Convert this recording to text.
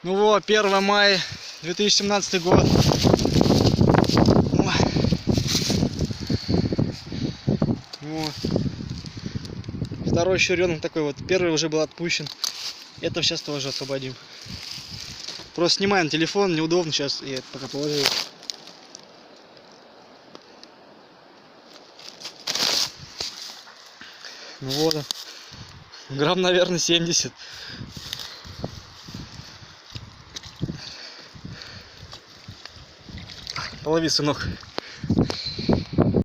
Ну вот, 1 мая 2017 год. Вот. Второй щуренок такой вот. Первый уже был отпущен. Это сейчас тоже освободим. Просто снимаем телефон, неудобно сейчас. Я это пока положил. Ну вот он. Грамм, наверное, 70. Полови, сынок.